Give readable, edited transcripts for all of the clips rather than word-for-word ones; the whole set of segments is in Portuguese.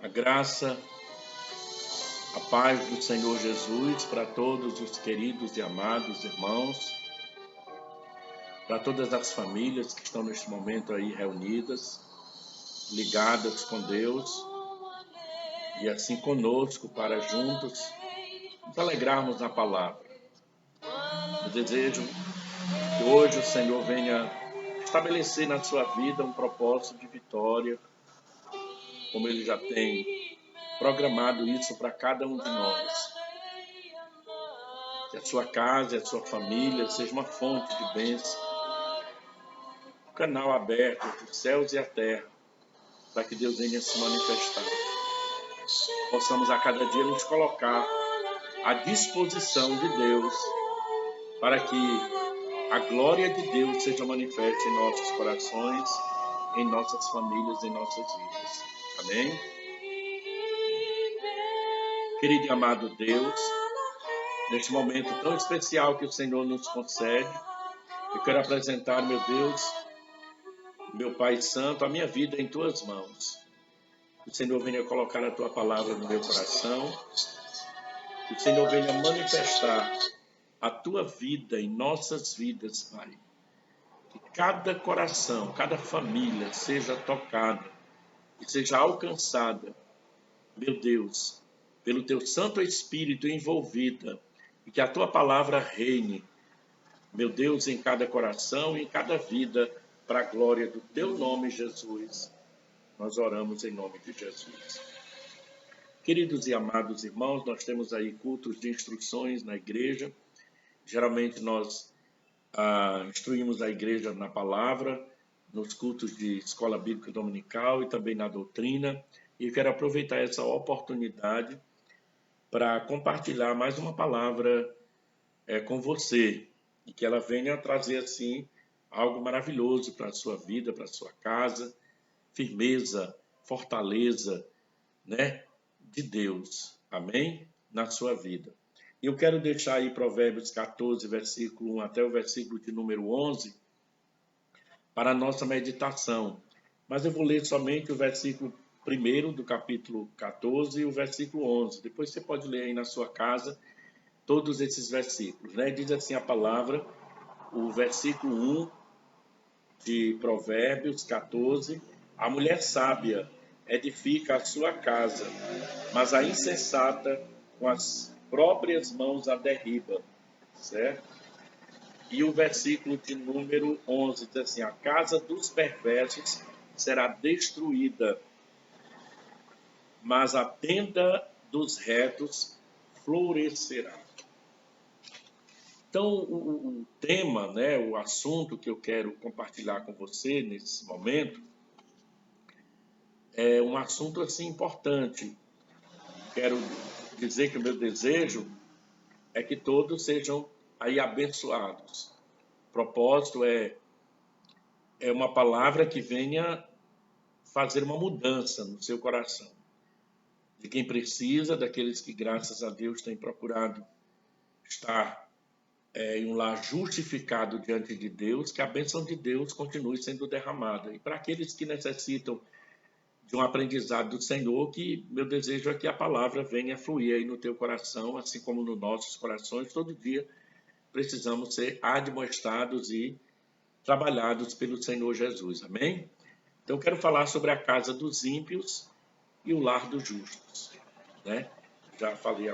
A graça, a paz do Senhor Jesus para todos os queridos e amados irmãos, para todas as famílias que estão neste momento aí reunidas, ligadas com Deus e assim conosco para juntos nos alegrarmos na palavra. Eu desejo que hoje o Senhor venha estabelecer na sua vida um propósito de vitória, como Ele já tem programado isso para cada um de nós. Que a sua casa e a sua família seja uma fonte de bênção, um canal aberto entre os céus e a terra, para que Deus venha se manifestar. Possamos a cada dia nos colocar à disposição de Deus, para que a glória de Deus seja manifesta em nossos corações, em nossas famílias, em nossas vidas. Amém? Querido e amado Deus, neste momento tão especial que o Senhor nos concede, eu quero apresentar, meu Deus, meu Pai Santo, a minha vida em Tuas mãos. Que o Senhor venha colocar a Tua palavra no meu coração, que o Senhor venha manifestar a Tua vida em nossas vidas, Pai. Que cada coração, cada família seja tocada e seja alcançada, meu Deus, pelo Teu Santo Espírito envolvida, e que a Tua palavra reine, meu Deus, em cada coração e em cada vida, para a glória do Teu nome, Jesus. Nós oramos em nome de Jesus. Queridos e amados irmãos, nós temos aí cultos de instruções na igreja. Geralmente nós instruímos a igreja na palavra, nos cultos de escola bíblica dominical e também na doutrina. E eu quero aproveitar essa oportunidade para compartilhar mais uma palavra com você, e que ela venha trazer assim algo maravilhoso para a sua vida, para a sua casa, firmeza, fortaleza, de Deus, amém? Na sua vida. E eu quero deixar aí Provérbios 14, versículo 1 até o versículo de número 11, para a nossa meditação. Mas eu vou ler somente o versículo 1 do capítulo 14 e o versículo 11. Depois você pode ler aí na sua casa todos esses versículos, Diz assim a palavra, o versículo 1 de Provérbios 14, a mulher sábia edifica a sua casa, mas a insensata com as próprias mãos a derriba, certo? E o versículo de número 11 diz assim, a casa dos perversos será destruída, mas a tenda dos retos florescerá. Então, o tema, o assunto que eu quero compartilhar com você nesse momento é um assunto assim importante. Quero dizer que o meu desejo é que todos sejam aí abençoados. O propósito é uma palavra que venha fazer uma mudança no seu coração. De quem precisa, daqueles que, graças a Deus, têm procurado estar em um lar justificado diante de Deus, que a bênção de Deus continue sendo derramada. E para aqueles que necessitam de um aprendizado do Senhor, que meu desejo é que a palavra venha fluir aí no teu coração, assim como nos nossos corações. Todo dia precisamos ser admoestados e trabalhados pelo Senhor Jesus. Amém? Então, eu quero falar sobre a casa dos ímpios e o lar dos justos. Já falei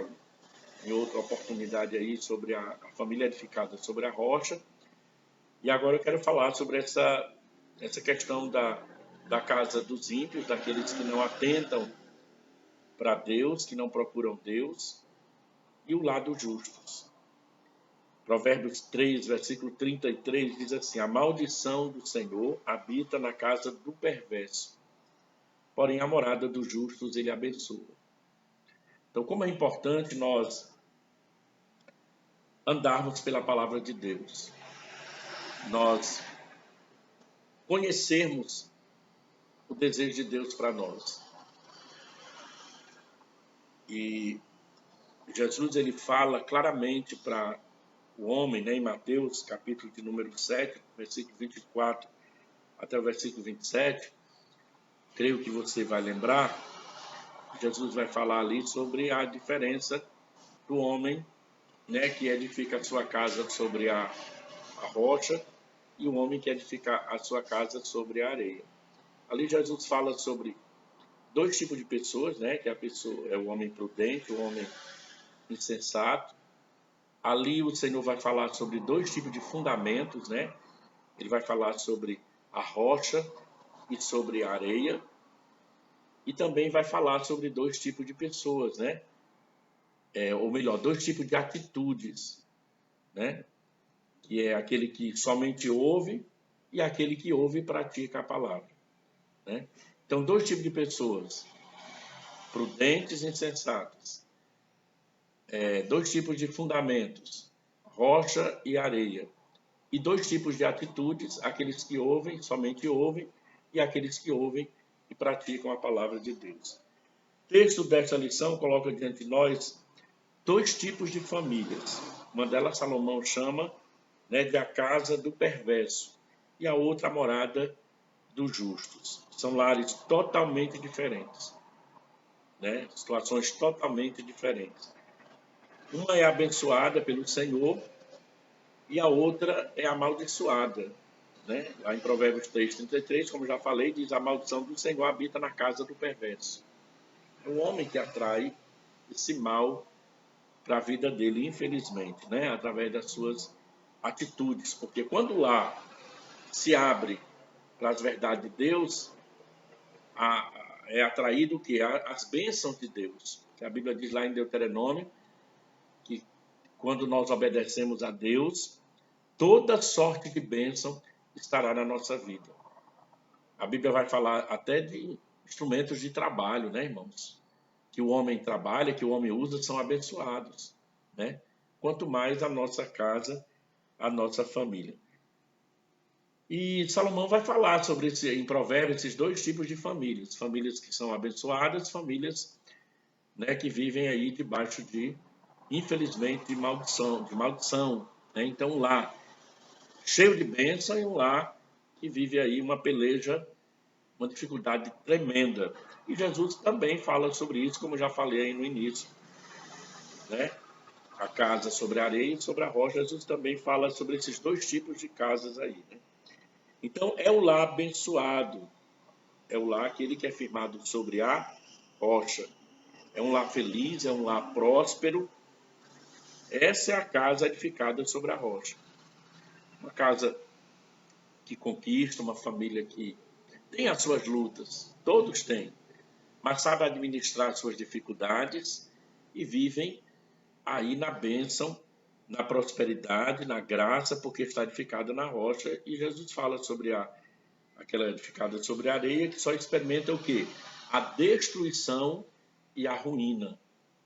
em outra oportunidade aí sobre a família edificada sobre a rocha. E agora eu quero falar sobre essa questão da casa dos ímpios, daqueles que não atentam para Deus, que não procuram Deus, e o lado justos. Provérbios 3, versículo 33 diz assim, a maldição do Senhor habita na casa do perverso, porém a morada dos justos ele abençoa. Então, como é importante nós andarmos pela palavra de Deus, nós conhecermos o desejo de Deus para nós. E Jesus ele fala claramente para o homem, em Mateus, capítulo de número 7, versículo 24 até o versículo 27, creio que você vai lembrar, Jesus vai falar ali sobre a diferença do homem, né, que edifica a sua casa sobre a rocha e o homem que edifica a sua casa sobre a areia. Ali Jesus fala sobre dois tipos de pessoas, né, que a pessoa é o homem prudente, o homem insensato. Ali o Senhor vai falar sobre dois tipos de fundamentos, né? Ele vai falar sobre a rocha e sobre a areia. E também vai falar sobre dois tipos de pessoas, né? Ou melhor, dois tipos de atitudes, né? Que é aquele que somente ouve e aquele que ouve e pratica a palavra, né? Então, dois tipos de pessoas, prudentes e insensatas. Dois tipos de fundamentos, rocha e areia. E dois tipos de atitudes, aqueles que ouvem, somente ouvem, e aqueles que ouvem e praticam a palavra de Deus. O texto desta lição coloca diante de nós dois tipos de famílias. Uma delas Salomão chama, né, de a casa do perverso e a outra a morada dos justos. São lares totalmente diferentes, né? Situações totalmente diferentes. Uma é abençoada pelo Senhor e a outra é amaldiçoada, né? Lá em Provérbios 3:33, como já falei, diz: a maldição do Senhor habita na casa do perverso. É o homem que atrai esse mal para a vida dele, infelizmente, né? Através das suas atitudes. Porque quando lá se abre para as verdades de Deus, é atraído o quê? As bênçãos de Deus. Que a Bíblia diz lá em Deuteronômio que quando nós obedecemos a Deus, toda sorte de bênção estará na nossa vida. A Bíblia vai falar até de instrumentos de trabalho, né, irmãos? Que o homem trabalha, que o homem usa, são abençoados, né? Quanto mais a nossa casa, a nossa família. E Salomão vai falar sobre em Provérbios, esses dois tipos de famílias. Famílias que são abençoadas, famílias, né, que vivem aí debaixo de, infelizmente, de maldição, né? Então, um lar cheio de bênção e um lar que vive aí uma peleja, uma dificuldade tremenda. E Jesus também fala sobre isso, como já falei aí no início, né? A casa sobre a areia e sobre a rocha. Jesus também fala sobre esses dois tipos de casas aí, né? Então, é o lar abençoado, é o lar aquele que é firmado sobre a rocha. É um lar feliz, é um lar próspero. Essa é a casa edificada sobre a rocha. Uma casa que conquista, uma família que tem as suas lutas, todos têm, mas sabe administrar suas dificuldades e vivem aí na bênção, na prosperidade, na graça, porque está edificada na rocha. E Jesus fala sobre aquela edificada sobre a areia, que só experimenta o quê? A destruição e a ruína,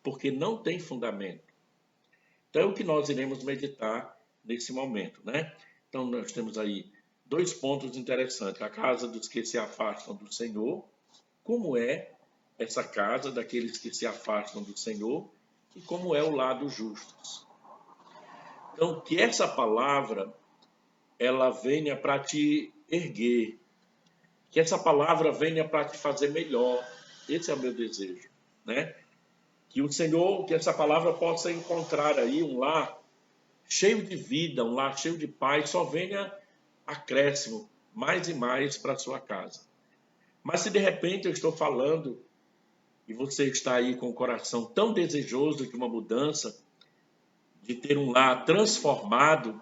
porque não tem fundamento. Então é o que nós iremos meditar nesse momento, né? Então nós temos aí dois pontos interessantes: a casa dos que se afastam do Senhor, como é essa casa daqueles que se afastam do Senhor, e como é o lar dos justos. Então, que essa palavra ela venha para te erguer, que essa palavra venha para te fazer melhor. Esse é o meu desejo, né? Que o Senhor, que essa palavra possa encontrar aí um lar cheio de vida, um lar cheio de paz, só venha acréscimo, mais e mais para a sua casa. Mas se de repente eu estou falando e você está aí com o coração tão desejoso de uma mudança, de ter um lar transformado,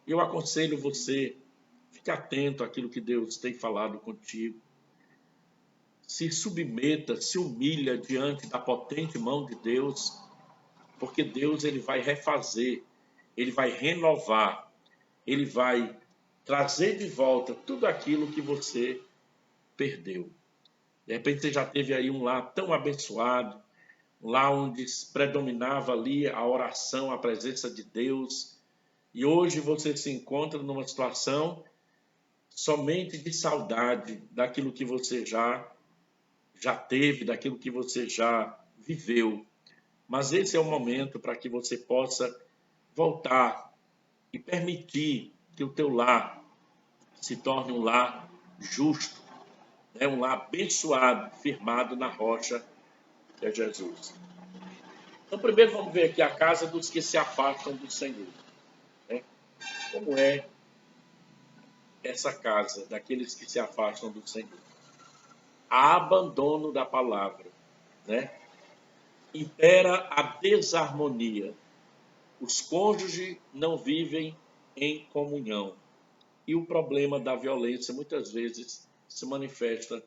eu aconselho você, fique atento àquilo que Deus tem falado contigo. Se submeta, se humilha diante da potente mão de Deus, porque Deus ele vai refazer, ele vai renovar, ele vai trazer de volta tudo aquilo que você perdeu. De repente você já teve aí um lar tão abençoado, um lar onde predominava ali a oração, a presença de Deus, e hoje você se encontra numa situação somente de saudade daquilo que você já teve, daquilo que você já viveu. Mas esse é o momento para que você possa voltar e permitir que o teu lar se torne um lar justo, né? Um lar abençoado, firmado na rocha que é Jesus. Então, primeiro vamos ver aqui a casa dos que se afastam do Senhor, né? Como é essa casa daqueles que se afastam do Senhor? Há abandono da palavra, né? Impera a desarmonia. Os cônjuges não vivem em comunhão. E o problema da violência muitas vezes se manifesta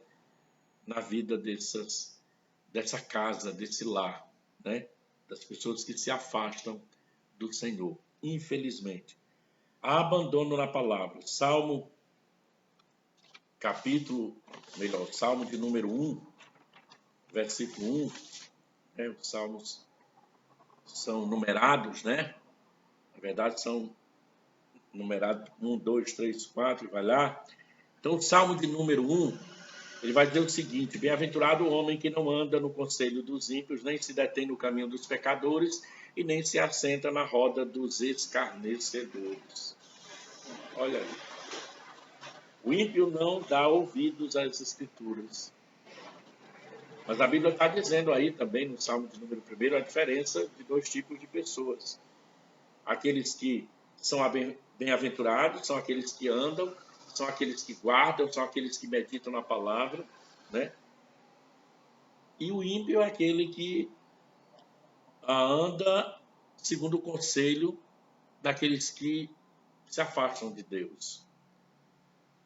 na vida dessa casa, desse lar, né? Das pessoas que se afastam do Senhor, infelizmente. Há abandono na palavra. Salmo de número 1, versículo 1, né? Os salmos são numerados, né? Na verdade, são numerados 1, 2, 3, 4, e vai lá. Então, o Salmo de número 1, ele vai dizer o seguinte: bem-aventurado o homem que não anda no conselho dos ímpios, nem se detém no caminho dos pecadores, e nem se assenta na roda dos escarnecedores. Olha aí. O ímpio não dá ouvidos às Escrituras. Mas a Bíblia está dizendo aí também, no Salmo de número 1, a diferença de dois tipos de pessoas. Aqueles que são bem-aventurados são aqueles que andam, são aqueles que guardam, são aqueles que meditam na palavra, né? E o ímpio é aquele que anda segundo o conselho daqueles que se afastam de Deus.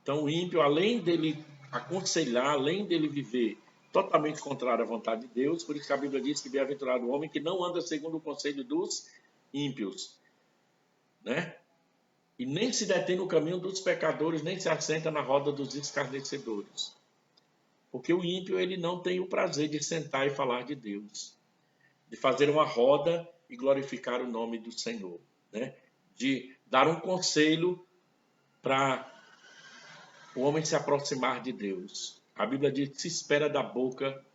Então, o ímpio, além dele aconselhar, além dele viver totalmente contrário à vontade de Deus, por isso que a Bíblia diz que bem-aventurado o homem que não anda segundo o conselho dos ímpios, né? E nem se detém no caminho dos pecadores, nem se assenta na roda dos escarnecedores. Porque o ímpio, ele não tem o prazer de sentar e falar de Deus, de fazer uma roda e glorificar o nome do Senhor, né? De dar um conselho para o homem se aproximar de Deus. A Bíblia diz que se espera da boca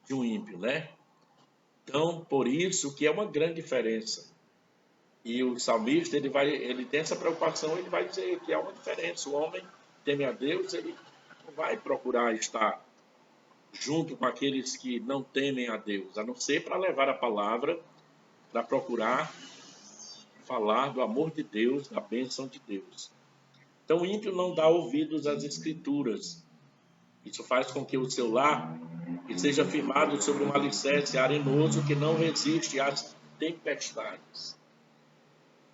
de um ímpio, né? Então, por isso que é uma grande diferença. E o salmista, ele tem essa preocupação, ele vai dizer que há uma diferença. O homem teme a Deus, ele não vai procurar estar junto com aqueles que não temem a Deus, a não ser para levar a palavra, para procurar falar do amor de Deus, da bênção de Deus. Então, o ímpio não dá ouvidos às Escrituras. Isso faz com que o seu lar seja firmado sobre um alicerce arenoso que não resiste às tempestades.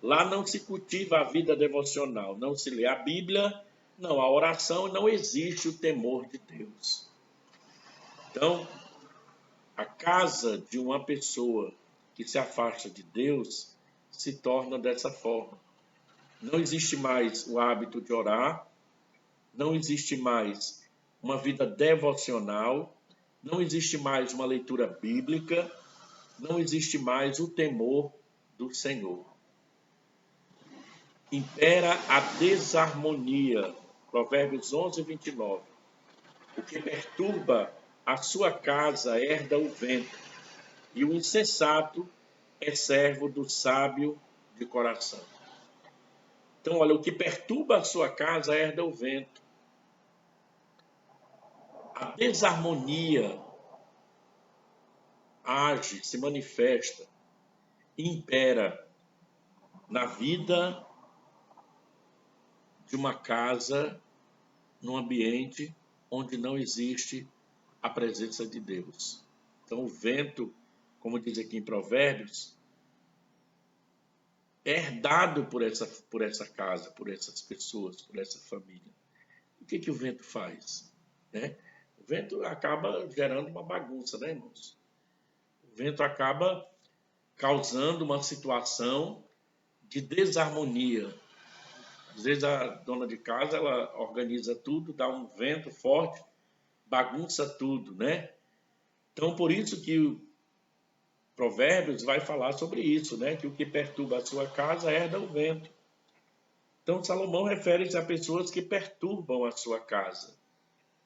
Lá não se cultiva a vida devocional, não se lê a Bíblia, não há oração, não existe o temor de Deus. Então, a casa de uma pessoa que se afasta de Deus se torna dessa forma. Não existe mais o hábito de orar, não existe mais uma vida devocional, não existe mais uma leitura bíblica, não existe mais o temor do Senhor. Impera a desarmonia. Provérbios 11, 29. O que perturba a sua casa herda o vento, e o insensato é servo do sábio de coração. Então, olha, o que perturba a sua casa herda o vento. A desarmonia age, se manifesta, impera na vida de uma casa, num ambiente onde não existe a presença de Deus. Então, o vento, como diz aqui em Provérbios, é herdado por essa casa, por essas pessoas, por essa família. O que o vento faz? Né? O vento acaba gerando uma bagunça, né, irmãos? O vento acaba causando uma situação de desarmonia. Às vezes a dona de casa, ela organiza tudo, dá um vento forte, bagunça tudo, né? Então, por isso que o Provérbios vai falar sobre isso, né? Que o que perturba a sua casa herda o vento. Então, Salomão refere-se a pessoas que perturbam a sua casa.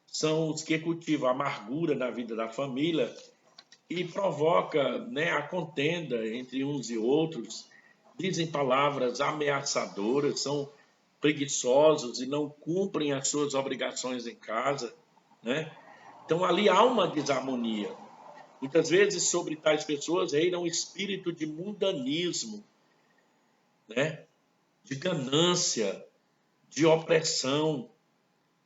São os que cultivam amargura na vida da família e provoca, né, a contenda entre uns e outros, dizem palavras ameaçadoras, são preguiçosos e não cumprem as suas obrigações em casa. né? Então ali há uma desarmonia. Muitas vezes sobre tais pessoas reina um espírito de mundanismo, né? De ganância, de opressão.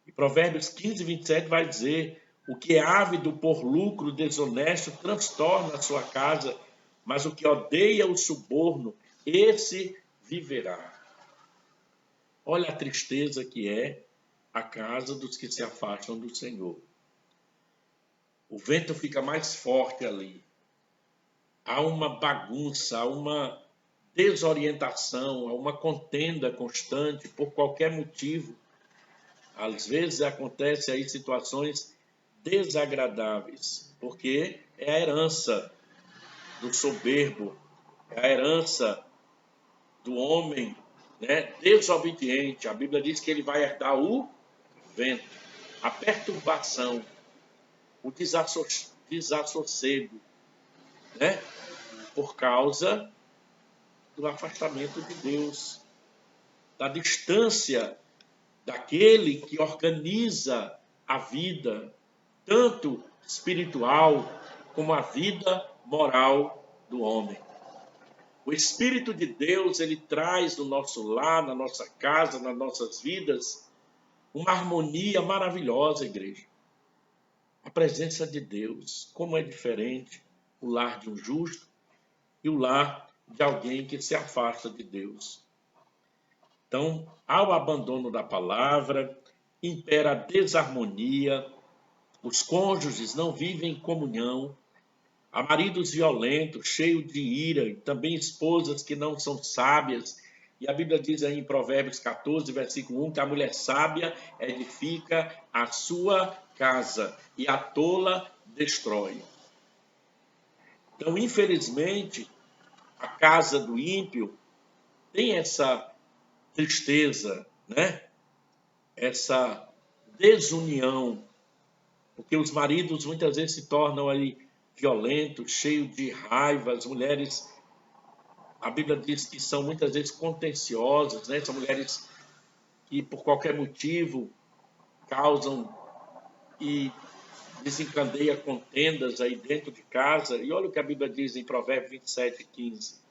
E Provérbios 15, 27 vai dizer: o que é ávido por lucro desonesto transtorna a sua casa, mas o que odeia o suborno, esse viverá. Olha a tristeza que é a casa dos que se afastam do Senhor. O vento fica mais forte ali. Há uma bagunça, há uma desorientação, há uma contenda constante por qualquer motivo. Às vezes acontece aí situações desagradáveis, porque é a herança do soberbo, é a herança do homem, né, desobediente. A Bíblia diz que ele vai herdar o vento, a perturbação, o desassossego, né, por causa do afastamento de Deus, da distância daquele que organiza a vida, tanto espiritual como a vida moral do homem. O Espírito de Deus, ele traz no nosso lar, na nossa casa, nas nossas vidas, uma harmonia maravilhosa, igreja. A presença de Deus, como é diferente o lar de um justo e o lar de alguém que se afasta de Deus. Então, ao abandono da palavra, impera a desarmonia, os cônjuges não vivem em comunhão, há maridos violentos, cheios de ira, e também esposas que não são sábias. E a Bíblia diz aí em Provérbios 14, versículo 1, que a mulher sábia edifica a sua casa e a tola destrói. Então, infelizmente, a casa do ímpio tem essa tristeza, né? Essa desunião, porque os maridos muitas vezes se tornam aí violentos, cheios de raiva, as mulheres, a Bíblia diz que são muitas vezes contenciosas, né? São mulheres que por qualquer motivo causam e desencadeiam contendas aí dentro de casa. E olha o que a Bíblia diz em Provérbios 27, 15.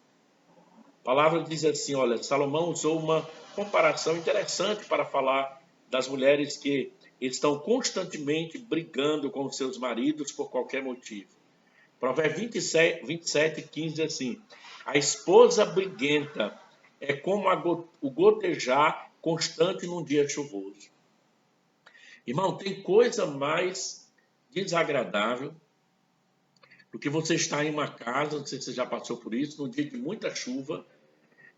A palavra diz assim, olha, Salomão usou uma comparação interessante para falar das mulheres que estão constantemente brigando com seus maridos por qualquer motivo. Provérbios 27, 15 diz assim, a esposa briguenta é como o gotejar constante num dia chuvoso. Irmão, tem coisa mais desagradável do que você estar em uma casa, não sei se você já passou por isso, num dia de muita chuva,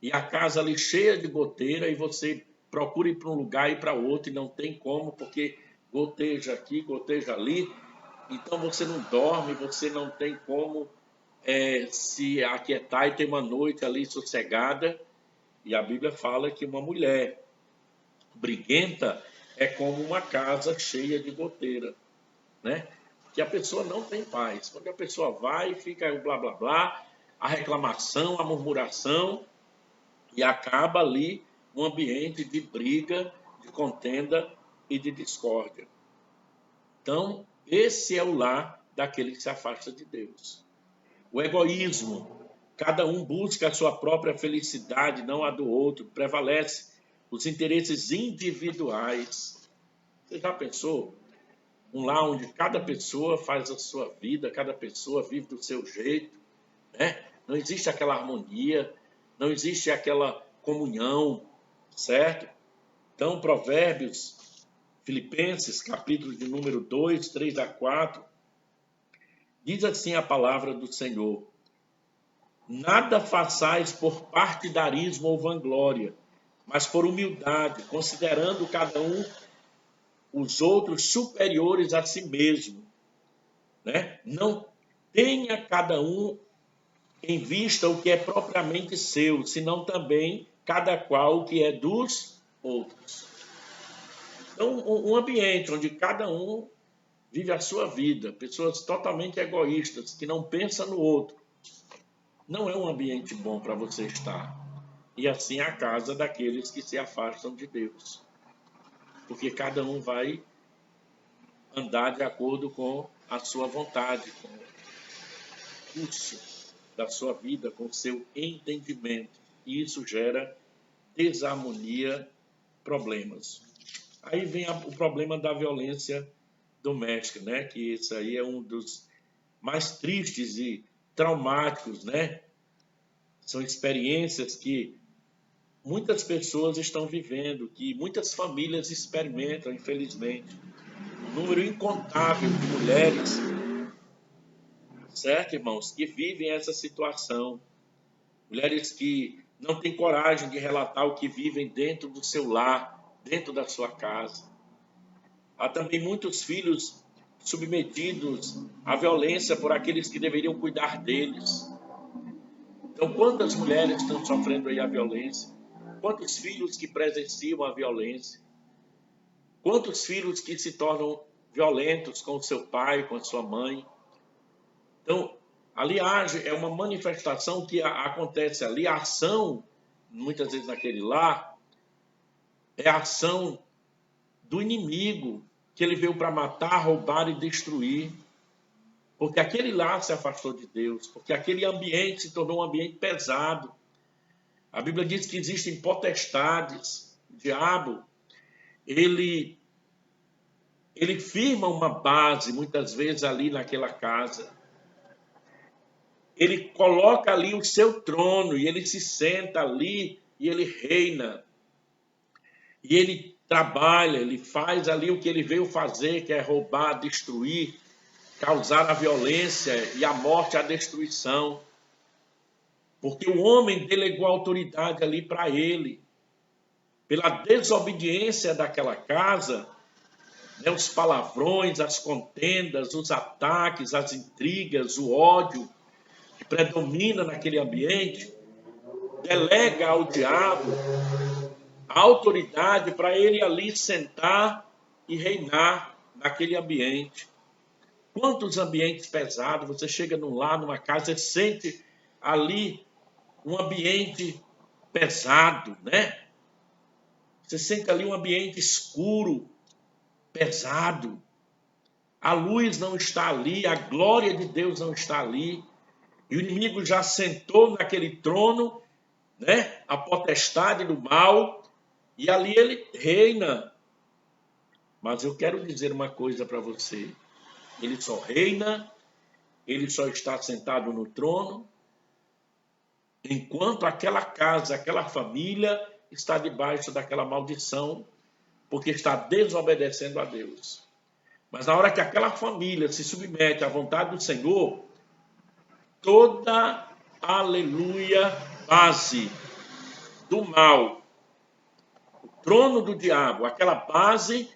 e a casa ali cheia de goteira, e você procura ir para um lugar e para outro, e não tem como, porque goteja aqui, goteja ali, então você não dorme, você não tem como se aquietar e ter uma noite ali sossegada. E a Bíblia fala que uma mulher briguenta é como uma casa cheia de goteira, né? Que a pessoa não tem paz. Quando a pessoa vai, fica o blá blá blá, a reclamação, a murmuração, e acaba ali um ambiente de briga, de contenda e de discórdia. Então, esse é o lar daquele que se afasta de Deus. O egoísmo, cada um busca a sua própria felicidade, não a do outro, prevalece os interesses individuais. Você já pensou? Um lar onde cada pessoa faz a sua vida, cada pessoa vive do seu jeito, né? Não existe aquela harmonia, não existe aquela comunhão, certo? Então, Provérbios, Filipenses, capítulo de número 2, 3 a 4, diz assim a palavra do Senhor: nada façais por partidarismo ou vanglória, mas por humildade, considerando cada um os outros superiores a si mesmo, né? Não tenha cada um em vista o que é propriamente seu, senão também cada qual o que é dos outros. Então, um ambiente onde cada um vive a sua vida, pessoas totalmente egoístas, que não pensam no outro, não é um ambiente bom para você estar. E assim é a casa daqueles que se afastam de Deus. Porque cada um vai andar de acordo com a sua vontade, com o curso da sua vida, com o seu entendimento. E isso gera desarmonia, problemas. Aí vem o problema da violência doméstica, né? Que isso aí é um dos mais tristes e traumáticos, né? São experiências que muitas pessoas estão vivendo, que muitas famílias experimentam, infelizmente. Um número incontável de mulheres, certo, irmãos, que vivem essa situação. Mulheres que não têm coragem de relatar o que vivem dentro do seu lar, dentro da sua casa. Há também muitos filhos submetidos à violência por aqueles que deveriam cuidar deles. Então, quantas mulheres estão sofrendo aí a violência? Quantos filhos que presenciam a violência? Quantos filhos que se tornam violentos com o seu pai, com a sua mãe? Então, ali é uma manifestação que acontece ali, a ação, muitas vezes naquele lar, é a ação do inimigo, que ele veio para matar, roubar e destruir. Porque aquele lar se afastou de Deus, porque aquele ambiente se tornou um ambiente pesado. A Bíblia diz que existem potestades. O diabo, ele firma uma base, muitas vezes, ali naquela casa. Ele coloca ali o seu trono e ele se senta ali e ele reina. E ele trabalha, ele faz ali o que ele veio fazer, que é roubar, destruir, causar a violência e a morte, a destruição. Porque o homem delegou a autoridade ali para ele. Pela desobediência daquela casa, né, os palavrões, as contendas, os ataques, as intrigas, o ódio que predomina naquele ambiente, delega ao diabo a autoridade para ele ali sentar e reinar naquele ambiente. Quantos ambientes pesados, você chega num lar, numa casa, e sente ali um ambiente pesado, né? Você sente ali um ambiente escuro, pesado. A luz não está ali, a glória de Deus não está ali. E o inimigo já sentou naquele trono, né? A potestade do mal, e ali ele reina. Mas eu quero dizer uma coisa para você. Ele só reina, ele só está sentado no trono, enquanto aquela casa, aquela família está debaixo daquela maldição, porque está desobedecendo a Deus. Mas na hora que aquela família se submete à vontade do Senhor, toda, aleluia, base do mal, o trono do diabo, aquela base,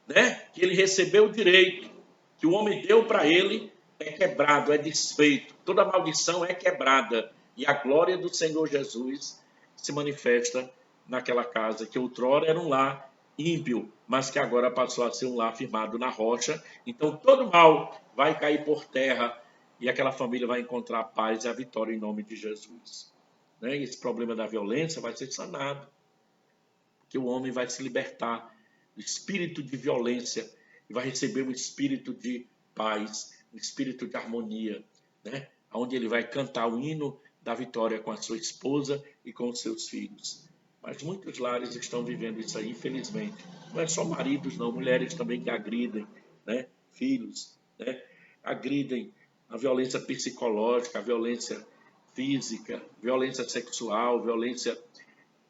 né, que ele recebeu o direito, que o homem deu para ele, é quebrado, é desfeito. Toda maldição é quebrada. E a glória do Senhor Jesus se manifesta naquela casa, que outrora era um lar ímpio, mas que agora passou a ser um lar firmado na rocha. Então todo mal vai cair por terra e aquela família vai encontrar a paz e a vitória em nome de Jesus. Né? E esse problema da violência vai ser sanado, porque o homem vai se libertar do espírito de violência e vai receber um espírito de paz, um espírito de harmonia, né? Onde ele vai cantar o hino da vitória com a sua esposa e com os seus filhos. Mas muitos lares estão vivendo isso aí, infelizmente. Não é só maridos, não, mulheres também que agridem, né? Filhos, né? Agridem a violência psicológica, a violência física, violência sexual, violência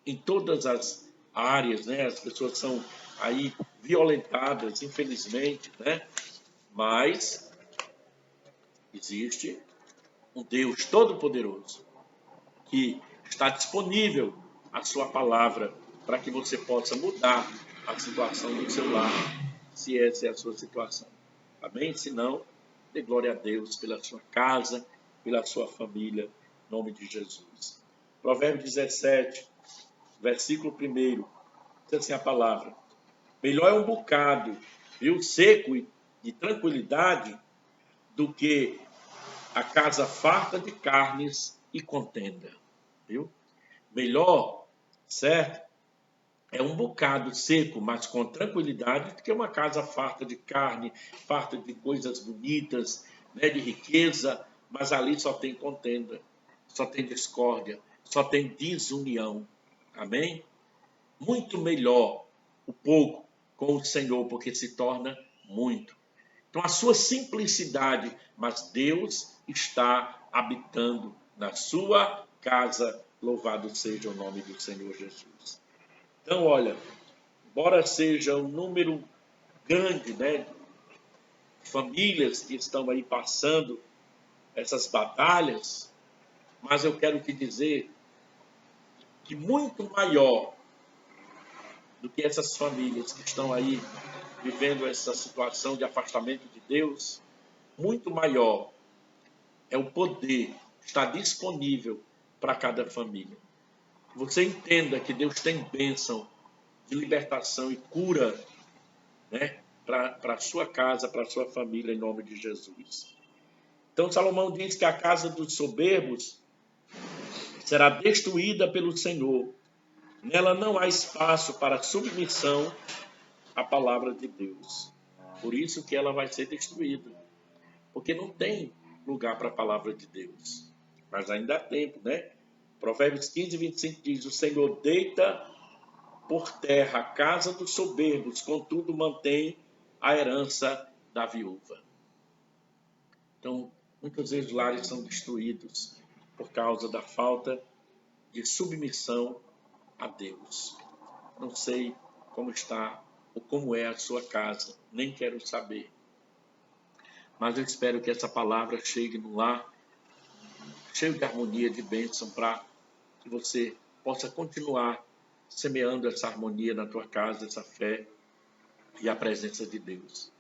em todas as áreas, né? As pessoas são aí violentadas, infelizmente, né? Mas existe um Deus todo-poderoso que está disponível a sua palavra para que você possa mudar a situação do seu lar, se essa é a sua situação. Amém? Se não, dê glória a Deus pela sua casa, pela sua família, em nome de Jesus. Provérbio 17, versículo 1, diz assim a palavra: melhor é um bocado, viu, seco e de tranquilidade, do que a casa farta de carnes e contenda, viu? Melhor, certo? é um bocado seco, mas com tranquilidade, do que uma casa farta de carne, farta de coisas bonitas, né, de riqueza, mas ali só tem contenda, só tem discórdia, só tem desunião. Amém? Muito melhor o pouco com o Senhor, porque se torna muito. Então, a sua simplicidade, mas Deus está habitando na sua casa. Louvado seja o nome do Senhor Jesus. Então, olha, embora seja um número grande, né, de famílias que estão aí passando essas batalhas, mas eu quero te dizer que muito maior do que essas famílias que estão aí vivendo essa situação de afastamento de Deus, muito maior é o poder que está disponível para cada família. Você entenda que Deus tem bênção de libertação e cura, né, para a sua casa, para a sua família, em nome de Jesus. Então, Salomão diz que a casa dos soberbos será destruída pelo Senhor. Nela não há espaço para submissão à palavra de Deus. Por isso que ela vai ser destruída. Porque não tem lugar para a palavra de Deus. Mas ainda há tempo, né? Provérbios 15, 25 diz: o Senhor deita por terra a casa dos soberbos, contudo mantém a herança da viúva. Então, muitas vezes lares são destruídos por causa da falta de submissão a Deus. Não sei como está ou como é a sua casa, nem quero saber. Mas eu espero que essa palavra chegue no lar, cheio de harmonia, de bênção, para que você possa continuar semeando essa harmonia na tua casa, essa fé e a presença de Deus.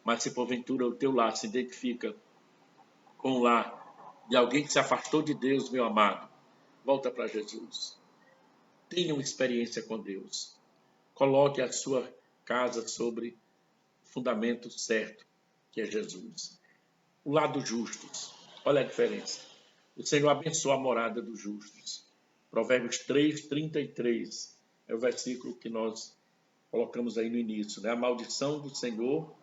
Mas se porventura o teu lar se identifica com o lar de alguém que se afastou de Deus, meu amado, volta para Jesus. Tenha uma experiência com Deus. Coloque a sua casa sobre o fundamento certo, que é Jesus. O lar dos justos. Olha a diferença. O Senhor abençoa a morada dos justos. Provérbios 3, 33. É o versículo que nós colocamos aí no início, né? A maldição do Senhor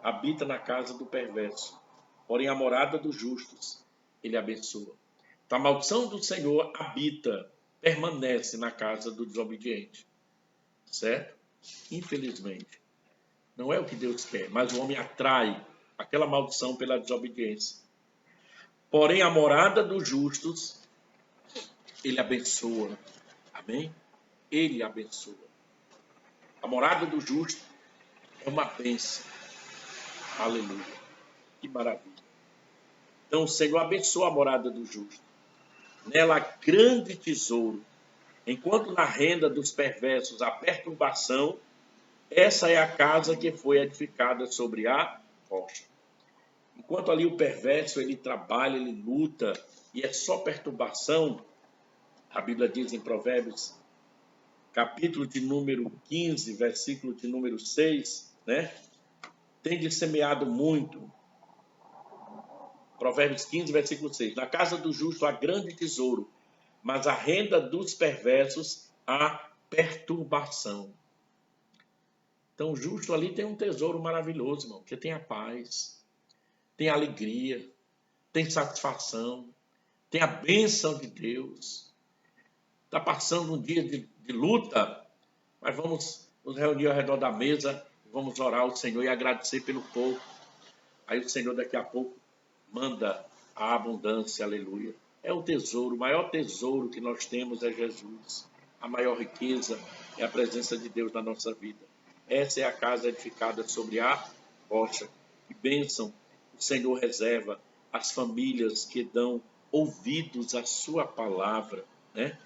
habita na casa do perverso, porém a morada dos justos ele abençoa. Então, a maldição do Senhor habita, permanece na casa do desobediente, certo? Infelizmente, não é o que Deus quer, mas o homem atrai aquela maldição pela desobediência. Porém, a morada dos justos, ele abençoa. Amém? Ele abençoa. A morada do justo é uma bênção. Aleluia. Que maravilha. Então, o Senhor abençoa a morada do justo. Nela há grande tesouro. Enquanto na renda dos perversos há perturbação, essa é a casa que foi edificada sobre a rocha. Enquanto ali o perverso, ele trabalha, ele luta, e é só perturbação, a Bíblia diz em Provérbios, capítulo de número 15, versículo de número 6, né? Tem semeado muito. Provérbios 15, versículo 6. Na casa do justo há grande tesouro, mas a renda dos perversos há perturbação. Então, o justo ali tem um tesouro maravilhoso, irmão, porque tem a paz, tem a alegria, tem satisfação, tem a bênção de Deus. Está passando um dia de luta, mas vamos nos reunir ao redor da mesa, vamos orar ao Senhor e agradecer pelo pouco. Aí o Senhor daqui a pouco manda a abundância, aleluia. É o tesouro, o maior tesouro que nós temos é Jesus. A maior riqueza é a presença de Deus na nossa vida. Essa é a casa edificada sobre a rocha. Que bênção o Senhor reserva às famílias que dão ouvidos à sua palavra, né?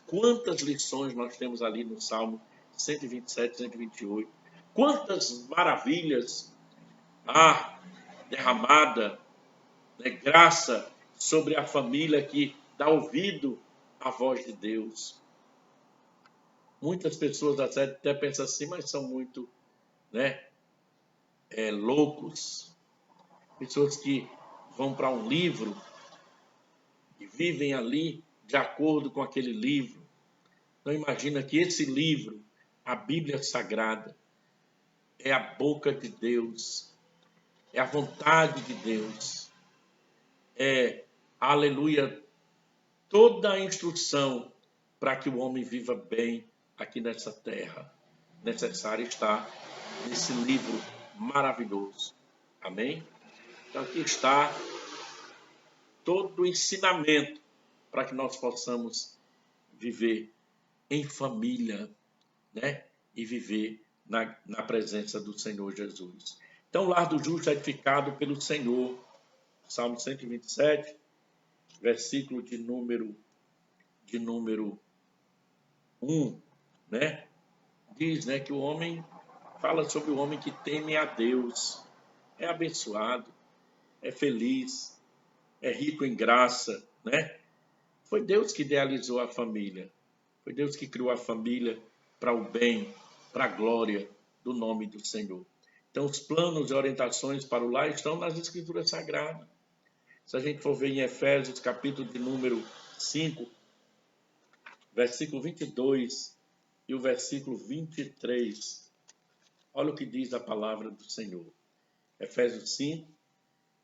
Quantas lições nós temos ali no Salmo 127, 128. Quantas maravilhas derramada, né, graça sobre a família que dá ouvido à voz de Deus. Muitas pessoas até pensam assim, mas são muito, né, loucos. Pessoas que vão para um livro e vivem ali de acordo com aquele livro. Não imagina que esse livro a Bíblia Sagrada, é a boca de Deus, é a vontade de Deus, é, aleluia, toda a instrução para que o homem viva bem aqui nessa terra. Necessário está nesse livro maravilhoso. Amém? Então aqui está todo o ensinamento para que nós possamos viver em família, né? E viver na presença do Senhor Jesus. Então, o lar do justo é edificado pelo Senhor. Salmo 127, versículo de número 1, né? Diz, né, que o homem fala sobre o homem que teme a Deus, é abençoado, é feliz, é rico em graça, né? Foi Deus que idealizou a família. Foi Deus que criou a família para o bem, para a glória do nome do Senhor. Então, os planos e orientações para o lar estão nas Escrituras Sagradas. Se a gente for ver em Efésios, capítulo de número 5, versículo 22 e o versículo 23, olha o que diz a palavra do Senhor. Efésios 5,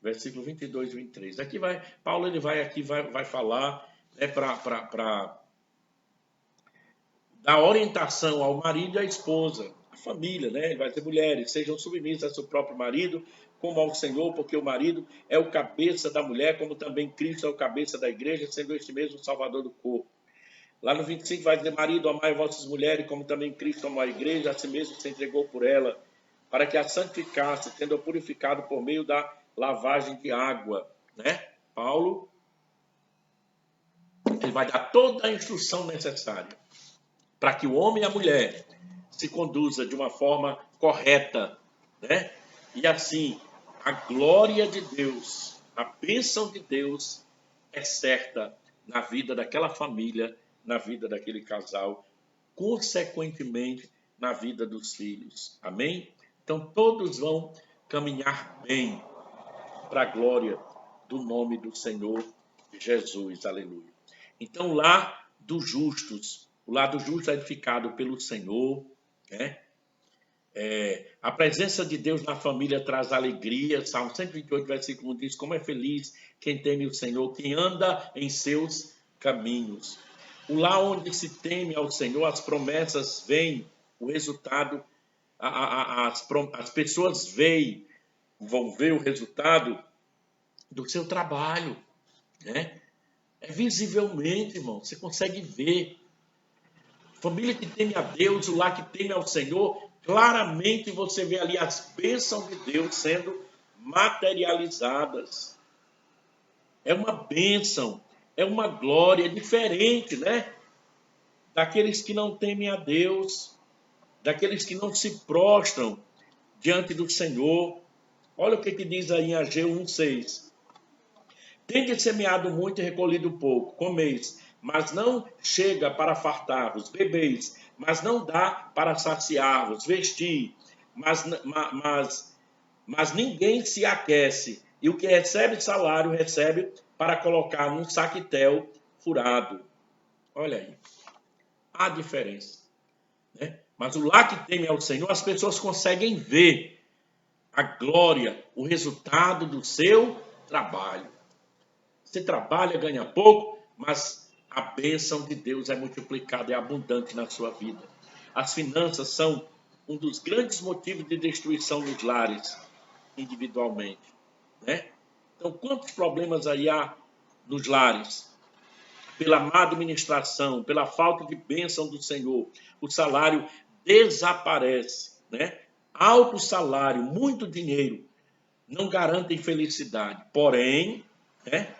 versículo 22 e 23. Aqui Paulo vai falar, né, para dar orientação ao marido e à esposa, à família, né? Ele vai dizer, mulheres, sejam submissas ao seu próprio marido, como ao Senhor, porque o marido é o cabeça da mulher, como também Cristo é o cabeça da igreja, sendo este mesmo o salvador do corpo. Lá no 25 vai dizer, marido, amai vossas mulheres, como também Cristo amou a igreja, a si mesmo se entregou por ela, para que a santificasse, tendo-a purificado por meio da lavagem de água, né? Paulo, ele vai dar toda a instrução necessária para que o homem e a mulher se conduza de uma forma correta, né? E assim, a glória de Deus, a bênção de Deus é certa na vida daquela família, na vida daquele casal, consequentemente na vida dos filhos. Amém? Então todos vão caminhar bem para a glória do nome do Senhor Jesus. Aleluia. Então, lá dos justos, o lado justo é edificado pelo Senhor, né? A presença de Deus na família traz alegria. Salmo 128, versículo 1 diz, como é feliz quem teme o Senhor, quem anda em seus caminhos. O lar onde se teme ao Senhor, as promessas vêm, o resultado, as pessoas vão ver o resultado do seu trabalho, né? É visivelmente, irmão, você consegue ver. Família que teme a Deus, o lar que teme ao Senhor, claramente você vê ali as bênçãos de Deus sendo materializadas. É uma bênção, é uma glória diferente, né? Daqueles que não temem a Deus, daqueles que não se prostram diante do Senhor. Olha o que diz aí em Ageu 1,6. Tende semeado muito e recolhido pouco, comeis, mas não chega para fartar-vos, bebeis, mas não dá para saciar-vos, vestir, mas ninguém se aquece, e o que recebe salário recebe para colocar num saquetel furado. Olha aí, a diferença, né? Mas o lar que teme ao Senhor, as pessoas conseguem ver a glória, o resultado do seu trabalho. Você trabalha, ganha pouco, mas a bênção de Deus é multiplicada e abundante na sua vida. As finanças são um dos grandes motivos de destruição nos lares, individualmente, né? Então, quantos problemas aí há nos lares? Pela má administração, pela falta de bênção do Senhor, o salário desaparece, né? Alto salário, muito dinheiro, não garantem felicidade. Porém, né?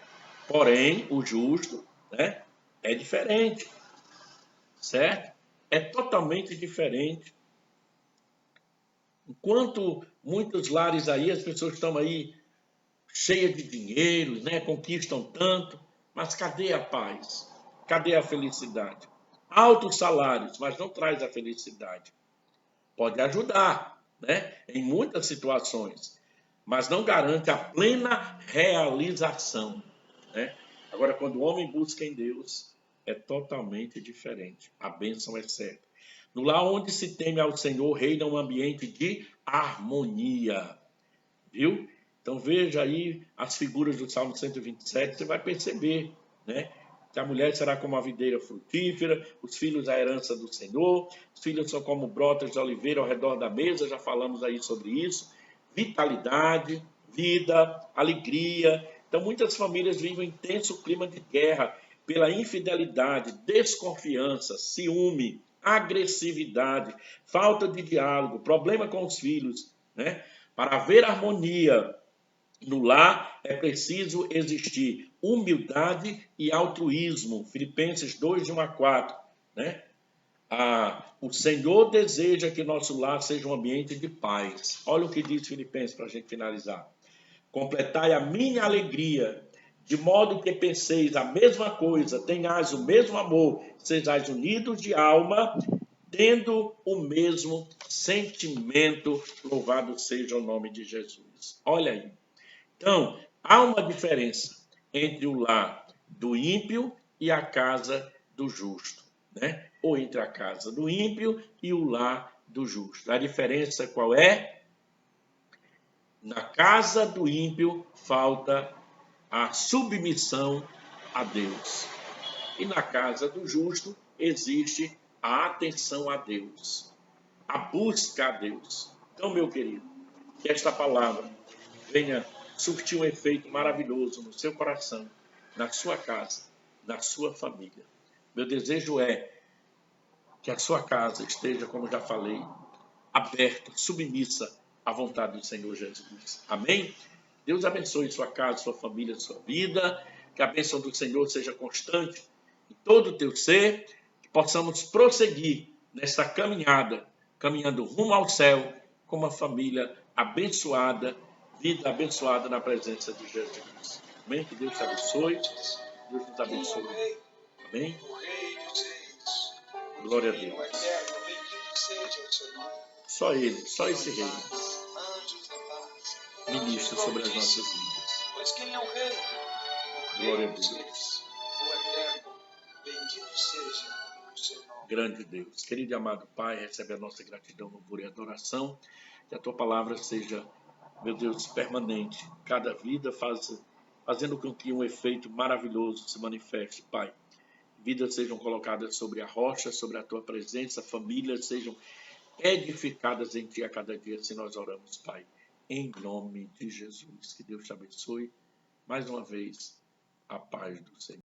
O justo, né, é diferente, certo? É totalmente diferente. Enquanto muitos lares aí, as pessoas estão aí cheias de dinheiro, né, conquistam tanto, mas cadê a paz? Cadê a felicidade? Altos salários, mas não traz a felicidade. Pode ajudar, né, em muitas situações, mas não garante a plena realização, né? Agora, quando o homem busca em Deus, é totalmente diferente. A bênção é certa. No lar onde se teme ao Senhor, reina um ambiente de harmonia. Viu? Então veja aí as figuras do Salmo 127, você vai perceber, né? Que a mulher será como a videira frutífera, os filhos a herança do Senhor, os filhos são como brotas de oliveira ao redor da mesa, já falamos aí sobre isso. Vitalidade, vida, alegria. Então muitas famílias vivem um intenso clima de guerra pela infidelidade, desconfiança, ciúme, agressividade, falta de diálogo, problema com os filhos, né? Para haver harmonia no lar, é preciso existir humildade e altruísmo. Filipenses 2, de 1 a 4. Né? O Senhor deseja que nosso lar seja um ambiente de paz. Olha o que diz Filipenses para a gente finalizar. Completai a minha alegria, de modo que penseis a mesma coisa, tenhais o mesmo amor, sejais unidos de alma, tendo o mesmo sentimento, louvado seja o nome de Jesus. Olha aí. Então, há uma diferença entre o lar do ímpio e a casa do justo, né? Ou entre a casa do ímpio e o lar do justo. A diferença qual é? Na casa do ímpio falta a submissão a Deus. E na casa do justo existe a atenção a Deus, a busca a Deus. Então, meu querido, que esta palavra venha surtir um efeito maravilhoso no seu coração, na sua casa, na sua família. Meu desejo é que a sua casa esteja, como já falei, aberta, submissa à vontade do Senhor Jesus. Amém? Deus abençoe sua casa, sua família, sua vida. Que a bênção do Senhor seja constante em todo o teu ser. Que possamos prosseguir nesta caminhada, caminhando rumo ao céu, com uma família abençoada, vida abençoada na presença de Jesus. Amém? Que Deus te abençoe. Deus nos abençoe. Amém? Glória a Deus. Só Ele, só esse Rei ministra sobre as nossas vidas. Pois quem é o Rei? Glória a Deus. O Eterno, bendito seja o seu nome. Grande Deus. Querido e amado Pai, recebe a nossa gratidão, louvor e adoração. Que a Tua palavra seja, meu Deus, permanente. Cada vida fazendo com que um efeito maravilhoso se manifeste, Pai. Vidas sejam colocadas sobre a rocha, sobre a Tua presença, famílias sejam edificadas em Ti a cada dia, se nós oramos, Pai. Em nome de Jesus. Que Deus te abençoe. Mais uma vez, a paz do Senhor.